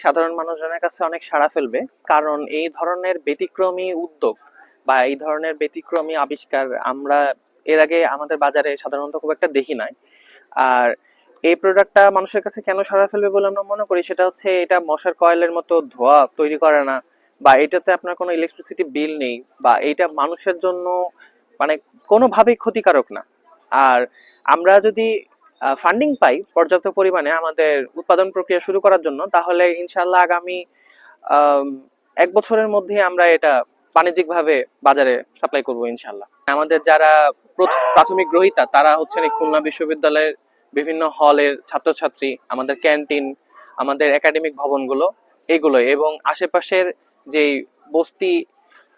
সাধারণ মানুষজনের কাছে অনেক সাড়া ফেলবে, কারণ এই ধরনের ব্যতিক্রমী উদ্যোগ বা এই ধরনের ব্যতিক্রমী আবিষ্কার আমরা এর আগে আমাদের বাজারে সাধারণত খুব একটা দেখি নাই। আর এই প্রোডাক্টটা মানুষের কাছে কেন সাড়া ফেলবে বলে আমরা মনে করি, সেটা হচ্ছে এটা মশার কয়েলের মতো ধোঁয়া তৈরি করে না, বা এটাতে আপনার কোনো ইলেকট্রিসিটি বিল নেই, বা এটা মানুষের জন্য মানে কোনোভাবেই ক্ষতিকারক না। আর আমরা যদি ফান্ডিং পাই পর্যাপ্ত পরিমাণে আমাদের উৎপাদন প্রক্রিয়া শুরু করার জন্য, তাহলে ইনশাল্লাহ আগামী 1 বছরের মধ্যে আমরা এটা বাণিজ্যিকভাবে বাজারে সাপ্লাই করবো ইনশাল্লাহ। আমাদের যারা প্রাথমিক গ্রহীতা তারা হচ্ছেন এই খুলনা বিশ্ববিদ্যালয়ের বিভিন্ন হলের ছাত্রছাত্রী, আমাদের ক্যান্টিন, আমাদের একাডেমিক ভবনগুলো, এগুলো এবং আশেপাশের যেই বস্তি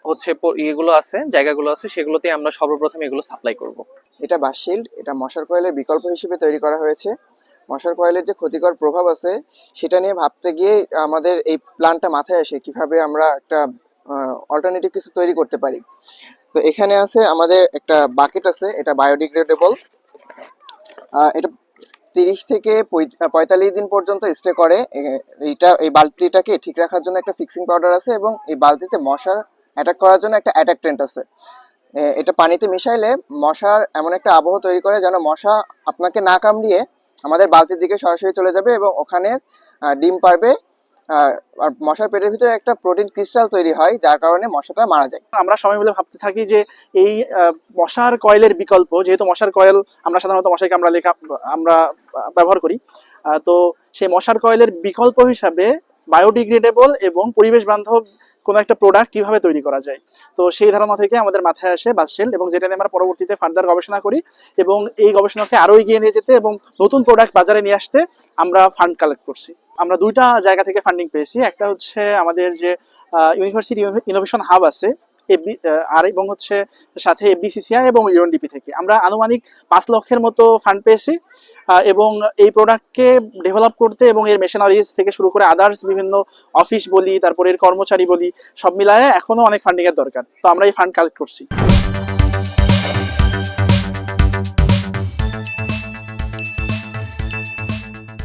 হচ্ছে এগুলো আছে, জায়গাগুলো আছে, সেগুলোতে আমরা সর্বপ্রথম এগুলো সাপ্লাই করব। এটা বাস শিল্ড, এটা মশার কয়েলের বিকল্প হিসেবে তৈরি করা হয়েছে। মশার কয়েলের যে ক্ষতিকর প্রভাব আছে সেটা নিয়ে ভাবতে গিয়ে আমাদের এই প্ল্যানটা মাথায় আসে কিভাবে আমরা একটা অল্টারনেটিভ কিছু তৈরি করতে পারি। তো এখানে আছে আমাদের একটা বাকেট আছে, এটা বায়োডিগ্রেডেবল। এটা 30 থেকে 45 দিন পর্যন্ত স্টে করে। এই বালতিটাকে ঠিক রাখার জন্য একটা ফিক্সিং পাউডার আছে এবং এই বালতিতে মশা অ্যাটাক করার জন্য একটা অ্যাটাকটেন্ট আছে। এটা পানিতে মিশাইলে মশার এমন একটা আবহ তৈরি করে যেন মশা আপনাকে না কামড়িয়ে আমাদের বালতির দিকে সরাসরি চলে যাবে এবং ওখানে ডিম পারবে। আর মশার পেটের ভিতরে একটা প্রোটিন ক্রিস্টাল তৈরি হয়, যার কারণে মশাটা মারা যায়। আমরা সবাই মিলে ভাবতে থাকি যে এই মশার কয়েলের বিকল্প, যেহেতু মশার কয়েল আমরা সাধারণত মশাই কামড়ালে আমরা ব্যবহার করি, তো সেই মশার কয়েলের বিকল্প হিসাবে বায়োডিগ্রেডেবল এবং পরিবেশ বান্ধব কোনো একটা প্রোডাক্ট কিভাবে তৈরি করা যায়। তো সেই ধারণা থেকে আমাদের মাথায় আসে বাস শিল্ড, এবং যেটা নিয়ে আমরা পরবর্তীতে ফার্দার গবেষণা করি এবং এই গবেষণাকে আরো এগিয়ে নিয়ে যেতে এবং নতুন প্রোডাক্ট বাজারে নিয়ে আসতে আমরা ফান্ড কালেক্ট করছি। আমরা দুইটা জায়গা থেকে ফান্ডিং পেয়েছি। একটা হচ্ছে আমাদের যে ইউনিভার্সিটি ইনোভেশন হাব আছে আর এবং হচ্ছে সাথে এফবিসিসিআই এবং ইউএনডিপি থেকে আমরা আনুমানিক 5 লক্ষের মতো ফান্ড পেয়েছি। এবং এই প্রোডাক্টকে ডেভেলপ করতে এবং এর মেশিনারিজ থেকে শুরু করে আদার্স বিভিন্ন অফিস বলি, তারপরে এর কর্মচারী বলি, সব মিলায়ে এখনো অনেক ফান্ডিং এর দরকার। তো আমরা এই ফান্ড কালেক্ট করছি।